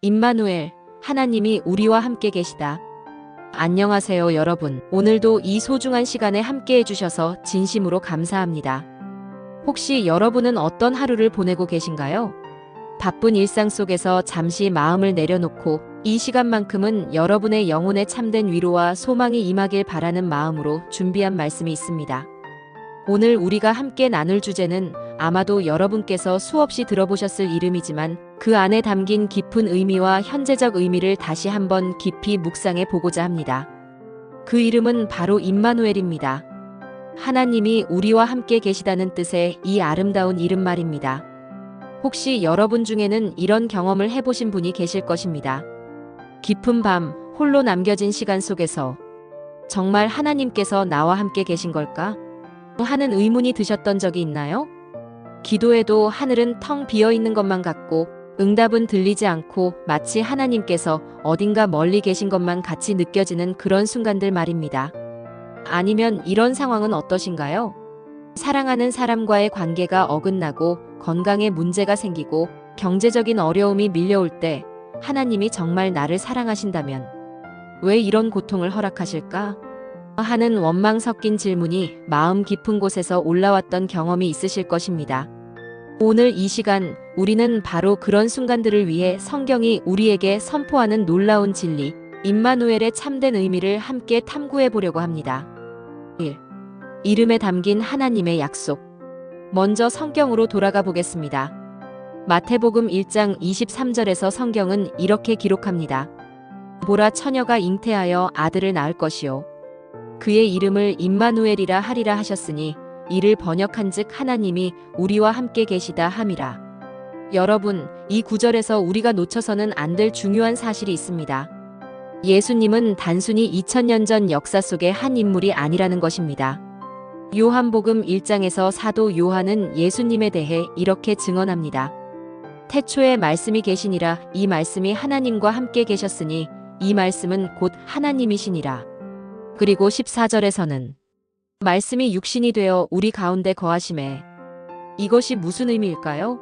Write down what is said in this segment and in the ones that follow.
임마누엘, 하나님이 우리와 함께 계시다. 안녕하세요, 여러분. 오늘도 이 소중한 시간에 함께 해주셔서 진심으로 감사합니다. 혹시 여러분은 어떤 하루를 보내고 계신가요? 바쁜 일상 속에서 잠시 마음을 내려놓고 이 시간만큼은 여러분의 영혼에 참된 위로와 소망이 임하길 바라는 마음으로 준비한 말씀이 있습니다. 오늘 우리가 함께 나눌 주제는 아마도 여러분께서 수없이 들어보셨을 이름이지만 그 안에 담긴 깊은 의미와 현재적 의미를 다시 한번 깊이 묵상해 보고자 합니다. 그 이름은 바로 임마누엘입니다. 하나님이 우리와 함께 계시다는 뜻의 이 아름다운 이름 말입니다. 혹시 여러분 중에는 이런 경험을 해보신 분이 계실 것입니다. 깊은 밤, 홀로 남겨진 시간 속에서 정말 하나님께서 나와 함께 계신 걸까? 하는 의문이 드셨던 적이 있나요? 기도해도 하늘은 텅 비어 있는 것만 같고 응답은 들리지 않고 마치 하나님께서 어딘가 멀리 계신 것만 같이 느껴지는 그런 순간들 말입니다. 아니면 이런 상황은 어떠신가요? 사랑하는 사람과의 관계가 어긋나고 건강에 문제가 생기고 경제적인 어려움이 밀려올 때 하나님이 정말 나를 사랑하신다면 왜 이런 고통을 허락하실까? 하는 원망 섞인 질문이 마음 깊은 곳에서 올라왔던 경험이 있으실 것입니다. 오늘 이 시간 우리는 바로 그런 순간들을 위해 성경이 우리에게 선포하는 놀라운 진리, 임마누엘의 참된 의미를 함께 탐구해 보려고 합니다. 1. 이름에 담긴 하나님의 약속. 먼저 성경으로 돌아가 보겠습니다. 마태복음 1장 23절에서 성경은 이렇게 기록합니다. 보라, 처녀가 잉태하여 아들을 낳을 것이요 그의 이름을 임마누엘이라 하리라 하셨으니 이를 번역한즉 하나님이 우리와 함께 계시다 함이라. 여러분, 이 구절에서 우리가 놓쳐서는 안 될 중요한 사실이 있습니다. 예수님은 단순히 2000년 전 역사 속의 한 인물이 아니라는 것입니다. 요한복음 1장에서 사도 요한은 예수님에 대해 이렇게 증언합니다. 태초에 말씀이 계시니라. 이 말씀이 하나님과 함께 계셨으니 이 말씀은 곧 하나님이시니라. 그리고 14절에서는 말씀이 육신이 되어 우리 가운데 거하심에. 이것이 무슨 의미일까요?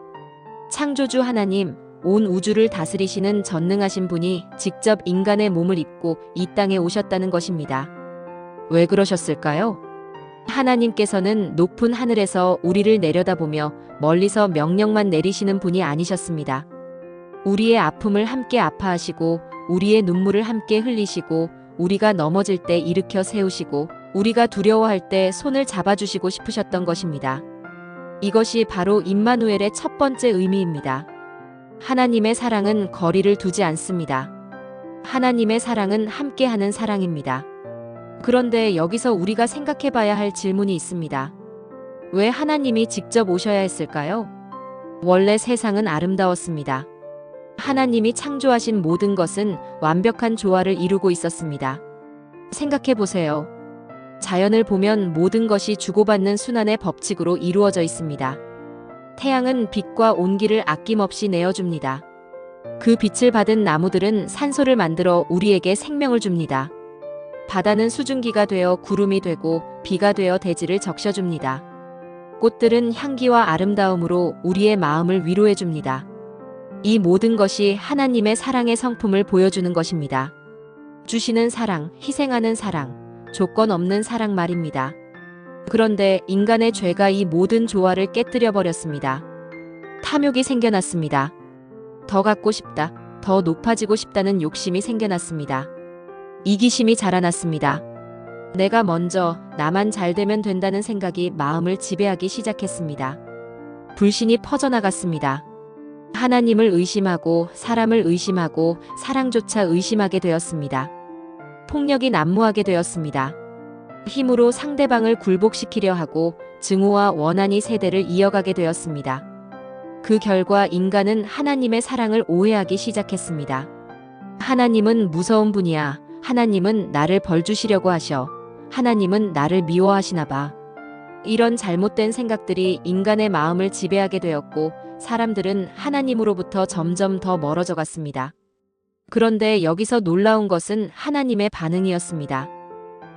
창조주 하나님, 온 우주를 다스리시는 전능하신 분이 직접 인간의 몸을 입고 이 땅에 오셨다는 것입니다. 왜 그러셨을까요? 하나님께서는 높은 하늘에서 우리를 내려다보며 멀리서 명령만 내리시는 분이 아니셨습니다. 우리의 아픔을 함께 아파하시고 우리의 눈물을 함께 흘리시고 우리가 넘어질 때 일으켜 세우시고 우리가 두려워할 때 손을 잡아주시고 싶으셨던 것입니다. 이것이 바로 임마누엘의 첫 번째 의미입니다. 하나님의 사랑은 거리를 두지 않습니다. 하나님의 사랑은 함께하는 사랑입니다. 그런데 여기서 우리가 생각해 봐야 할 질문이 있습니다. 왜 하나님이 직접 오셔야 했을까요? 원래 세상은 아름다웠습니다. 하나님이 창조하신 모든 것은 완벽한 조화를 이루고 있었습니다. 생각해 보세요. 자연을 보면 모든 것이 주고받는 순환의 법칙으로 이루어져 있습니다. 태양은 빛과 온기를 아낌없이 내어줍니다. 그 빛을 받은 나무들은 산소를 만들어 우리에게 생명을 줍니다. 바다는 수증기가 되어 구름이 되고 비가 되어 대지를 적셔줍니다. 꽃들은 향기와 아름다움으로 우리의 마음을 위로해 줍니다. 이 모든 것이 하나님의 사랑의 성품을 보여주는 것입니다. 주시는 사랑, 희생하는 사랑, 조건 없는 사랑 말입니다. 그런데 인간의 죄가 이 모든 조화를 깨뜨려 버렸습니다. 탐욕이 생겨났습니다. 더 갖고 싶다, 더 높아지고 싶다는 욕심이 생겨났습니다. 이기심이 자라났습니다. 내가 먼저, 나만 잘 되면 된다는 생각이 마음을 지배하기 시작했습니다. 불신이 퍼져나갔습니다. 하나님을 의심하고 사람을 의심하고 사랑조차 의심하게 되었습니다. 폭력이 난무하게 되었습니다. 힘으로 상대방을 굴복시키려 하고 증오와 원한이 세대를 이어가게 되었습니다. 그 결과 인간은 하나님의 사랑을 오해하기 시작했습니다. 하나님은 무서운 분이야. 하나님은 나를 벌 주시려고 하셔. 하나님은 나를 미워하시나 봐. 이런 잘못된 생각들이 인간의 마음을 지배하게 되었고 사람들은 하나님으로부터 점점 더 멀어져 갔습니다. 그런데 여기서 놀라운 것은 하나님의 반응이었습니다.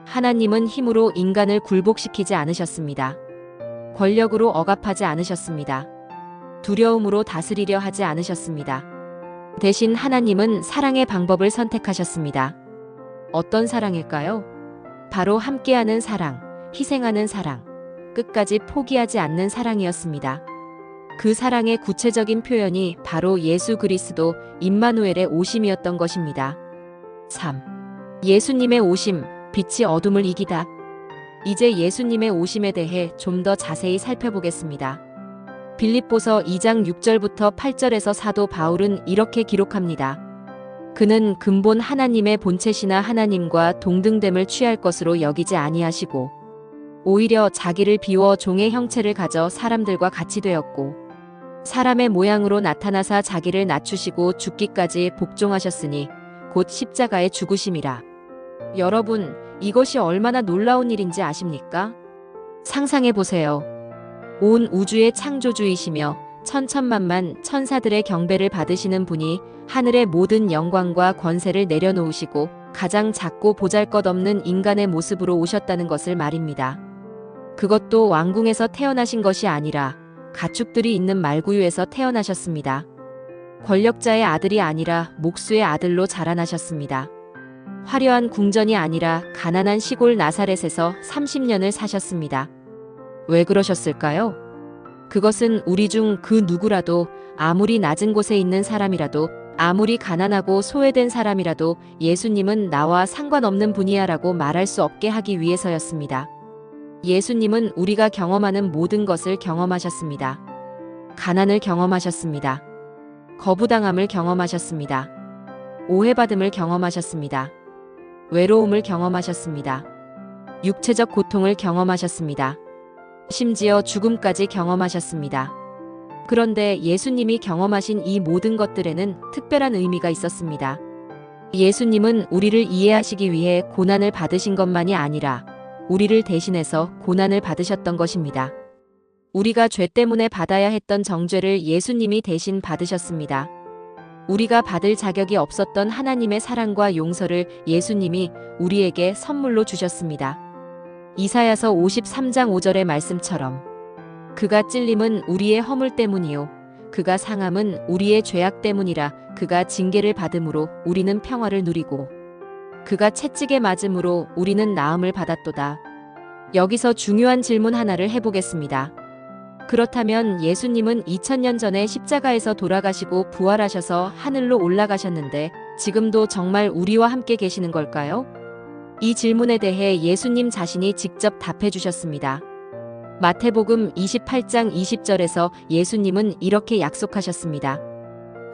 하나님은 힘으로 인간을 굴복시키지 않으셨습니다. 권력으로 억압하지 않으셨습니다. 두려움으로 다스리려 하지 않으셨습니다. 대신 하나님은 사랑의 방법을 선택하셨습니다. 어떤 사랑일까요? 바로 함께하는 사랑, 희생하는 사랑, 끝까지 포기하지 않는 사랑이었습니다. 그 사랑의 구체적인 표현이 바로 예수 그리스도 임마누엘의 오심이었던 것입니다. 3. 예수님의 오심, 빛이 어둠을 이기다. 이제 예수님의 오심에 대해 좀 더 자세히 살펴보겠습니다. 빌립보서 2장 6절부터 8절에서 사도 바울은 이렇게 기록합니다. 그는 근본 하나님의 본체시나 하나님과 동등됨을 취할 것으로 여기지 아니하시고 오히려 자기를 비워 종의 형체를 가져 사람들과 같이 되었고 사람의 모양으로 나타나사 자기를 낮추시고 죽기까지 복종하셨으니 곧 십자가에 죽으심이라. 여러분, 이것이 얼마나 놀라운 일인지 아십니까? 상상해 보세요. 온 우주의 창조주이시며 천천만만 천사들의 경배를 받으시는 분이 하늘의 모든 영광과 권세를 내려놓으시고 가장 작고 보잘것없는 인간의 모습으로 오셨다는 것을 말입니다. 그것도 왕궁에서 태어나신 것이 아니라 가축들이 있는 말구유에서 태어나셨습니다. 권력자의 아들이 아니라 목수의 아들로 자라나셨습니다. 화려한 궁전이 아니라 가난한 시골 나사렛에서 30년을 사셨습니다. 왜 그러셨을까요? 그것은 우리 중 그 누구라도 아무리 낮은 곳에 있는 사람이라도 아무리 가난하고 소외된 사람이라도 예수님은 나와 상관없는 분이야라고 말할 수 없게 하기 위해서였습니다. 예수님은 우리가 경험하는 모든 것을 경험하셨습니다. 가난을 경험하셨습니다. 거부당함을 경험하셨습니다. 오해받음을 경험하셨습니다. 외로움을 경험하셨습니다. 육체적 고통을 경험하셨습니다. 심지어 죽음까지 경험하셨습니다. 그런데 예수님이 경험하신 이 모든 것들에는 특별한 의미가 있었습니다. 예수님은 우리를 이해하시기 위해 고난을 받으신 것만이 아니라 우리를 대신해서 고난을 받으셨던 것입니다. 우리가 죄 때문에 받아야 했던 정죄를 예수님이 대신 받으셨습니다. 우리가 받을 자격이 없었던 하나님의 사랑과 용서를 예수님이 우리에게 선물로 주셨습니다. 이사야서 53장 5절의 말씀처럼 그가 찔림은 우리의 허물 때문이요 그가 상함은 우리의 죄악 때문이라. 그가 징계를 받음으로 우리는 평화를 누리고 그가 채찍에 맞음으로 우리는 나음을 받았도다. 여기서 중요한 질문 하나를 해보겠습니다. 그렇다면 예수님은 2000년 전에 십자가에서 돌아가시고 부활하셔서 하늘로 올라가셨는데 지금도 정말 우리와 함께 계시는 걸까요? 이 질문에 대해 예수님 자신이 직접 답해 주셨습니다. 마태복음 28장 20절에서 예수님은 이렇게 약속하셨습니다.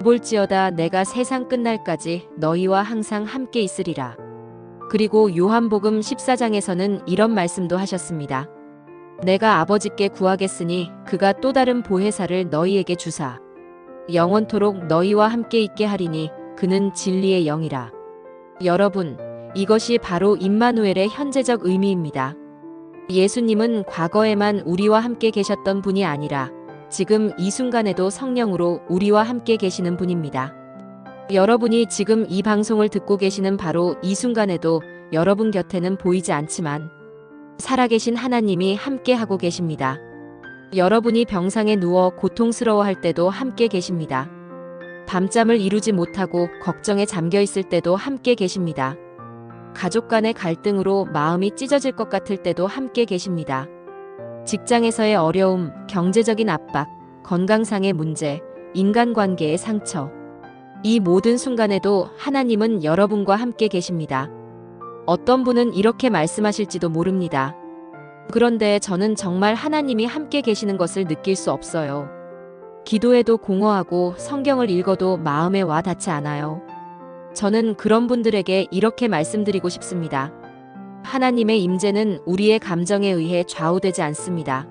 볼지어다 내가 세상 끝날까지 너희와 항상 함께 있으리라. 그리고 요한복음 14장에서는 이런 말씀도 하셨습니다. 내가 아버지께 구하겠으니 그가 또 다른 보혜사를 너희에게 주사 영원토록 너희와 함께 있게 하리니 그는 진리의 영이라. 여러분, 이것이 바로 임마누엘의 현재적 의미입니다. 예수님은 과거에만 우리와 함께 계셨던 분이 아니라 지금 이 순간에도 성령으로 우리와 함께 계시는 분입니다. 여러분이 지금 이 방송을 듣고 계시는 바로 이 순간에도 여러분 곁에는 보이지 않지만 살아계신 하나님이 함께 하고 계십니다. 여러분이 병상에 누워 고통스러워할 때도 함께 계십니다. 밤잠을 이루지 못하고 걱정에 잠겨 있을 때도 함께 계십니다. 가족 간의 갈등으로 마음이 찢어질 것 같을 때도 함께 계십니다. 직장에서의 어려움, 경제적인 압박, 건강상의 문제, 인간관계의 상처. 이 모든 순간에도 하나님은 여러분과 함께 계십니다. 어떤 분은 이렇게 말씀하실지도 모릅니다. 그런데 저는 정말 하나님이 함께 계시는 것을 느낄 수 없어요. 기도해도 공허하고 성경을 읽어도 마음에 와 닿지 않아요. 저는 그런 분들에게 이렇게 말씀드리고 싶습니다. 하나님의 임재는 우리의 감정에 의해 좌우되지 않습니다.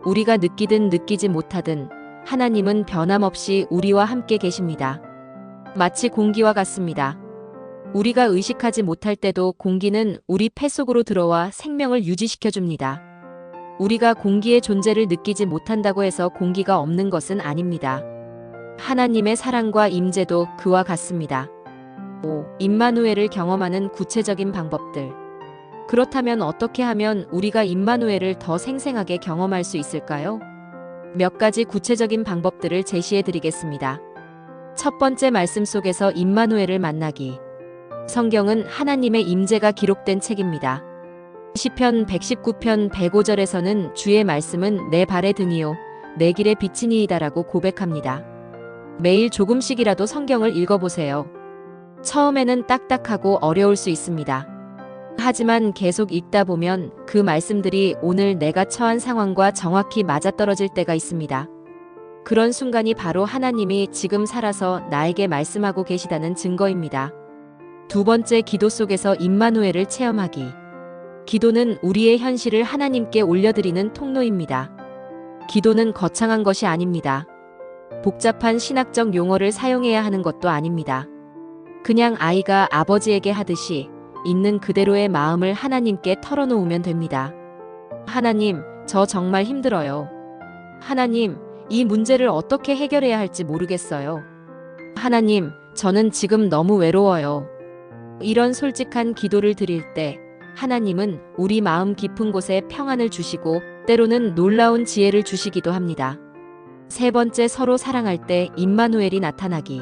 우리가 느끼든 느끼지 못하든 하나님은 변함없이 우리와 함께 계십니다. 마치 공기와 같습니다. 우리가 의식하지 못할 때도 공기는 우리 폐 속으로 들어와 생명을 유지시켜 줍니다. 우리가 공기의 존재를 느끼지 못한다고 해서 공기가 없는 것은 아닙니다. 하나님의 사랑과 임재도 그와 같습니다. 5. 임마누엘을 경험하는 구체적인 방법들. 그렇다면 어떻게 하면 우리가 임마누엘을 더 생생하게 경험할 수 있을까요? 몇 가지 구체적인 방법들을 제시해 드리겠습니다. 첫 번째 말씀 속에서 임마누엘을 만나기. 성경은 하나님의 임재가 기록된 책입니다. 시편 119편 105절에서는 주의 말씀은 내 발의 등이요 내 길의 빛이니이다라고 고백합니다. 매일 조금씩이라도 성경을 읽어보세요. 처음에는 딱딱하고 어려울 수 있습니다. 하지만 계속 읽다 보면 그 말씀들이 오늘 내가 처한 상황과 정확히 맞아떨어질 때가 있습니다. 그런 순간이 바로 하나님이 지금 살아서 나에게 말씀하고 계시다는 증거입니다. 두 번째, 기도 속에서 임마누엘을 체험하기. 기도는 우리의 현실을 하나님께 올려드리는 통로입니다. 기도는 거창한 것이 아닙니다. 복잡한 신학적 용어를 사용해야 하는 것도 아닙니다. 그냥 아이가 아버지에게 하듯이 있는 그대로의 마음을 하나님께 털어놓으면 됩니다. 하나님, 저 정말 힘들어요. 하나님, 이 문제를 어떻게 해결해야 할지 모르겠어요. 하나님, 저는 지금 너무 외로워요. 이런 솔직한 기도를 드릴 때 하나님은 우리 마음 깊은 곳에 평안을 주시고 때로는 놀라운 지혜를 주시기도 합니다. 세 번째, 서로 사랑할 때 임마누엘이 나타나기.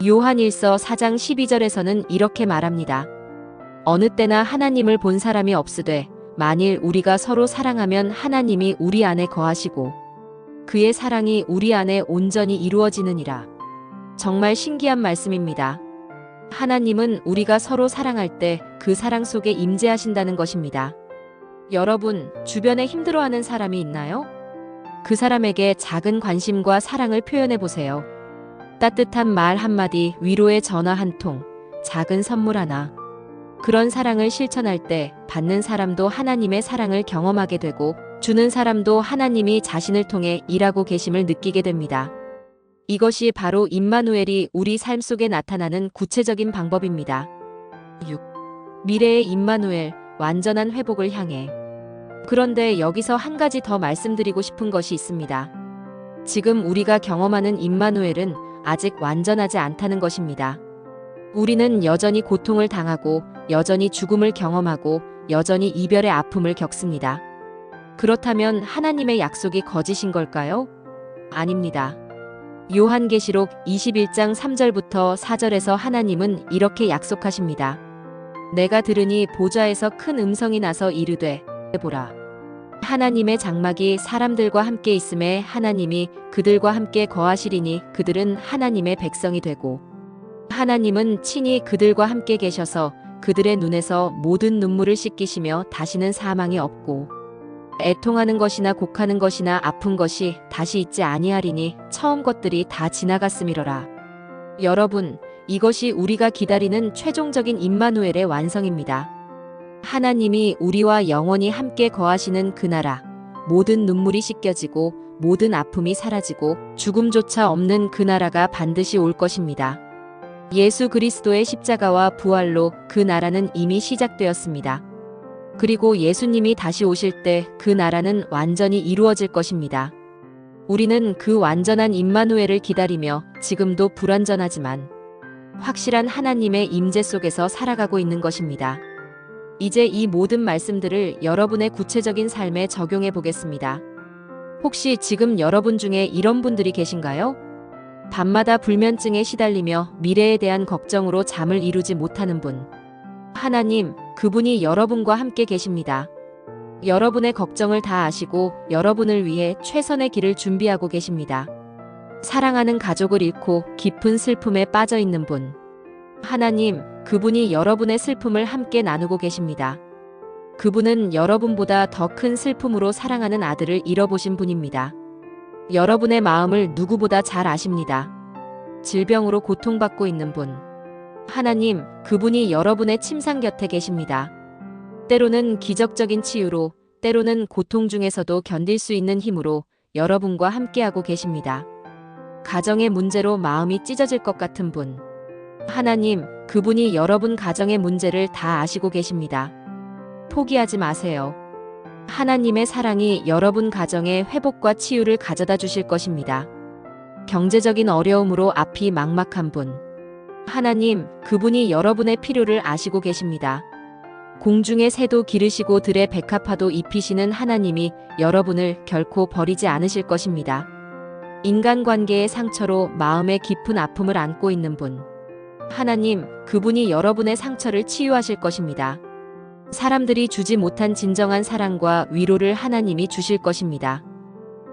요한일서 4장 12절에서는 이렇게 말합니다. 어느 때나 하나님을 본 사람이 없으되 만일 우리가 서로 사랑하면 하나님이 우리 안에 거하시고 그의 사랑이 우리 안에 온전히 이루어지느니라. 정말 신기한 말씀입니다. 하나님은 우리가 서로 사랑할 때 그 사랑 속에 임재하신다는 것입니다. 여러분, 주변에 힘들어하는 사람이 있나요? 그 사람에게 작은 관심과 사랑을 표현해 보세요. 따뜻한 말 한마디, 위로의 전화 한 통, 작은 선물 하나. 그런 사랑을 실천할 때 받는 사람도 하나님의 사랑을 경험하게 되고 주는 사람도 하나님이 자신을 통해 일하고 계심을 느끼게 됩니다. 이것이 바로 임마누엘이 우리 삶 속에 나타나는 구체적인 방법입니다. 6. 미래의 임마누엘, 완전한 회복을 향해. 그런데 여기서 한 가지 더 말씀드리고 싶은 것이 있습니다. 지금 우리가 경험하는 임마누엘은 아직 완전하지 않다는 것입니다. 우리는 여전히 고통을 당하고 여전히 죽음을 경험하고 여전히 이별의 아픔을 겪습니다. 그렇다면 하나님의 약속이 거짓인 걸까요? 아닙니다. 요한계시록 21장 3절부터 4절에서 하나님은 이렇게 약속하십니다. 내가 들으니 보좌에서 큰 음성이 나서 이르되 보라. 하나님의 장막이 사람들과 함께 있음에 하나님이 그들과 함께 거하시리니 그들은 하나님의 백성이 되고 하나님은 친히 그들과 함께 계셔서 그들의 눈에서 모든 눈물을 씻기시며 다시는 사망이 없고 애통하는 것이나 곡하는 것이나 아픈 것이 다시 있지 아니하리니 처음 것들이 다 지나갔음이로라. 여러분, 이것이 우리가 기다리는 최종적인 임마누엘의 완성입니다. 하나님이 우리와 영원히 함께 거하시는 그 나라, 모든 눈물이 씻겨지고 모든 아픔이 사라지고 죽음조차 없는 그 나라가 반드시 올 것입니다. 예수 그리스도의 십자가와 부활로 그 나라는 이미 시작되었습니다. 그리고 예수님이 다시 오실 때 그 나라는 완전히 이루어질 것입니다. 우리는 그 완전한 임마누엘을 기다리며 지금도 불완전하지만 확실한 하나님의 임재 속에서 살아가고 있는 것입니다. 이제 이 모든 말씀들을 여러분의 구체적인 삶에 적용해 보겠습니다. 혹시 지금 여러분 중에 이런 분들이 계신가요? 밤마다 불면증에 시달리며 미래에 대한 걱정으로 잠을 이루지 못하는 분. 하나님, 그분이 여러분과 함께 계십니다. 여러분의 걱정을 다 아시고 여러분을 위해 최선의 길을 준비하고 계십니다. 사랑하는 가족을 잃고 깊은 슬픔에 빠져 있는 분. 하나님, 그분이 여러분의 슬픔을 함께 나누고 계십니다. 그분은 여러분보다 더 큰 슬픔으로 사랑하는 아들을 잃어보신 분입니다. 여러분의 마음을 누구보다 잘 아십니다. 질병으로 고통받고 있는 분. 하나님, 그분이 여러분의 침상 곁에 계십니다. 때로는 기적적인 치유로, 때로는 고통 중에서도 견딜 수 있는 힘으로 여러분과 함께하고 계십니다. 가정의 문제로 마음이 찢어질 것 같은 분. 하나님, 그분이 여러분 가정의 문제를 다 아시고 계십니다. 포기하지 마세요. 하나님의 사랑이 여러분 가정에 회복과 치유를 가져다 주실 것입니다. 경제적인 어려움으로 앞이 막막한 분. 하나님, 그분이 여러분의 필요를 아시고 계십니다. 공중의 새도 기르시고 들의 백합화도 입히시는 하나님이 여러분을 결코 버리지 않으실 것입니다. 인간관계의 상처로 마음의 깊은 아픔을 안고 있는 분. 하나님, 그분이 여러분의 상처를 치유하실 것입니다. 사람들이 주지 못한 진정한 사랑과 위로를 하나님이 주실 것입니다.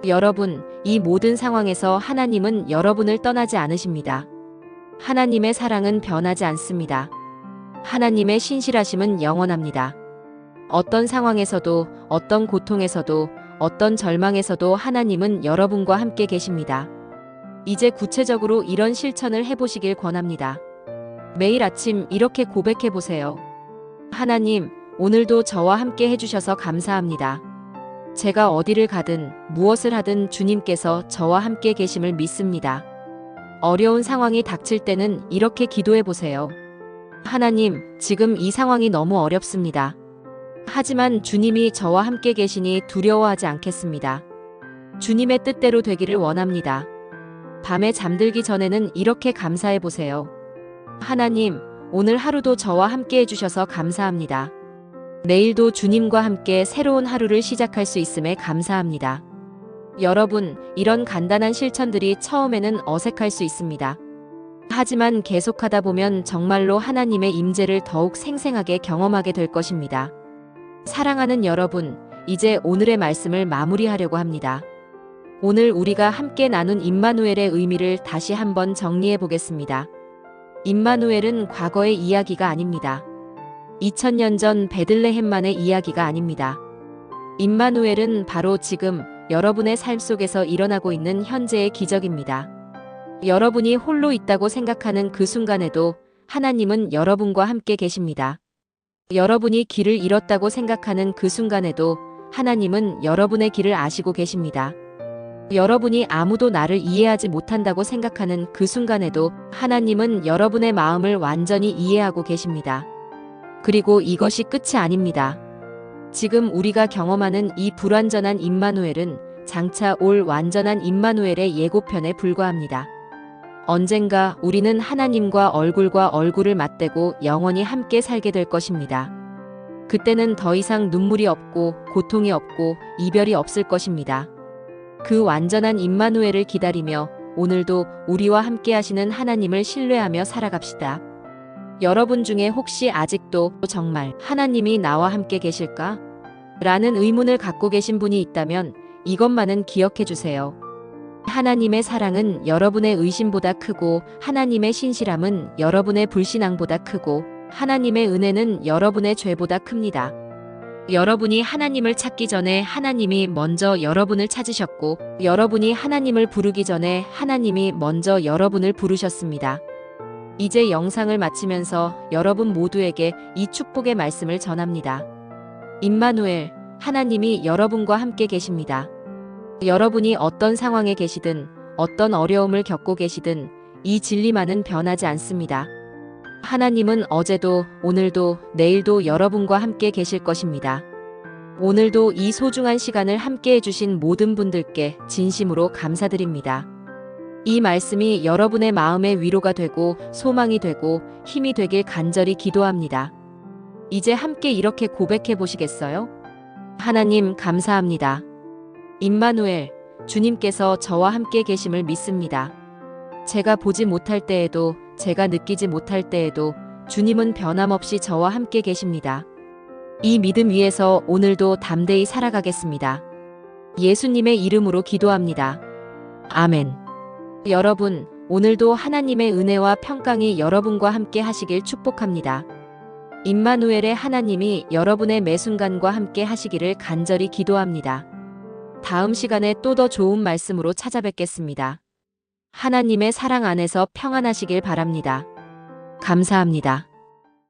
여러분, 이 모든 상황에서 하나님은 여러분을 떠나지 않으십니다. 하나님의 사랑은 변하지 않습니다. 하나님의 신실하심은 영원합니다. 어떤 상황에서도, 어떤 고통에서도, 어떤 절망에서도 하나님은 여러분과 함께 계십니다. 이제 구체적으로 이런 실천을 해보시길 권합니다. 매일 아침 이렇게 고백해 보세요. 하나님, 오늘도 저와 함께 해주셔서 감사합니다. 제가 어디를 가든 무엇을 하든 주님께서 저와 함께 계심을 믿습니다. 어려운 상황이 닥칠 때는 이렇게 기도해 보세요. 하나님, 지금 이 상황이 너무 어렵습니다. 하지만 주님이 저와 함께 계시니 두려워하지 않겠습니다. 주님의 뜻대로 되기를 원합니다. 밤에 잠들기 전에는 이렇게 감사해 보세요. 하나님, 오늘 하루도 저와 함께 해주셔서 감사합니다. 내일도 주님과 함께 새로운 하루를 시작할 수 있음에 감사합니다. 여러분, 이런 간단한 실천들이 처음에는 어색할 수 있습니다. 하지만 계속하다 보면 정말로 하나님의 임재를 더욱 생생하게 경험하게 될 것입니다. 사랑하는 여러분, 이제 오늘의 말씀을 마무리하려고 합니다. 오늘 우리가 함께 나눈 임마누엘의 의미를 다시 한번 정리해 보겠습니다. 임마누엘은 과거의 이야기가 아닙니다. 2000년 전 베들레헴만의 이야기가 아닙니다. 임마누엘은 바로 지금 여러분의 삶 속에서 일어나고 있는 현재의 기적입니다. 여러분이 홀로 있다고 생각하는 그 순간에도 하나님은 여러분과 함께 계십니다. 여러분이 길을 잃었다고 생각하는 그 순간에도 하나님은 여러분의 길을 아시고 계십니다. 여러분이 아무도 나를 이해하지 못한다고 생각하는 그 순간에도 하나님은 여러분의 마음을 완전히 이해하고 계십니다. 그리고 이것이 끝이 아닙니다. 지금 우리가 경험하는 이 불완전한 임마누엘은 장차 올 완전한 임마누엘의 예고편에 불과합니다. 언젠가 우리는 하나님과 얼굴을 맞대고 영원히 함께 살게 될 것입니다. 그때는 더 이상 눈물이 없고 고통이 없고 이별이 없을 것입니다. 그 완전한 임마누엘을 기다리며 오늘도 우리와 함께 하시는 하나님을 신뢰하며 살아갑시다. 여러분 중에 혹시 아직도 정말 하나님이 나와 함께 계실까? 라는 의문을 갖고 계신 분이 있다면 이것만은 기억해 주세요. 하나님의 사랑은 여러분의 의심보다 크고 하나님의 신실함은 여러분의 불신앙보다 크고 하나님의 은혜는 여러분의 죄보다 큽니다. 여러분이 하나님을 찾기 전에 하나님이 먼저 여러분을 찾으셨고 여러분이 하나님을 부르기 전에 하나님이 먼저 여러분을 부르셨습니다. 이제 영상을 마치면서 여러분 모두에게 이 축복의 말씀을 전합니다. 임마누엘, 하나님이 여러분과 함께 계십니다. 여러분이 어떤 상황에 계시든 어떤 어려움을 겪고 계시든 이 진리만은 변하지 않습니다. 하나님은 어제도 오늘도 내일도 여러분과 함께 계실 것입니다. 오늘도 이 소중한 시간을 함께 해주신 모든 분들께 진심으로 감사드립니다. 이 말씀이 여러분의 마음의 위로가 되고 소망이 되고 힘이 되길 간절히 기도합니다. 이제 함께 이렇게 고백해 보시겠어요? 하나님 감사합니다. 임마누엘, 주님께서 저와 함께 계심을 믿습니다. 제가 보지 못할 때에도 제가 느끼지 못할 때에도 주님은 변함없이 저와 함께 계십니다. 이 믿음 위에서 오늘도 담대히 살아가겠습니다. 예수님의 이름으로 기도합니다. 아멘. 여러분, 오늘도 하나님의 은혜와 평강이 여러분과 함께 하시길 축복합니다. 임마누엘의 하나님이 여러분의 매 순간과 함께 하시기를 간절히 기도합니다. 다음 시간에 또 더 좋은 말씀으로 찾아뵙겠습니다. 하나님의 사랑 안에서 평안하시길 바랍니다. 감사합니다.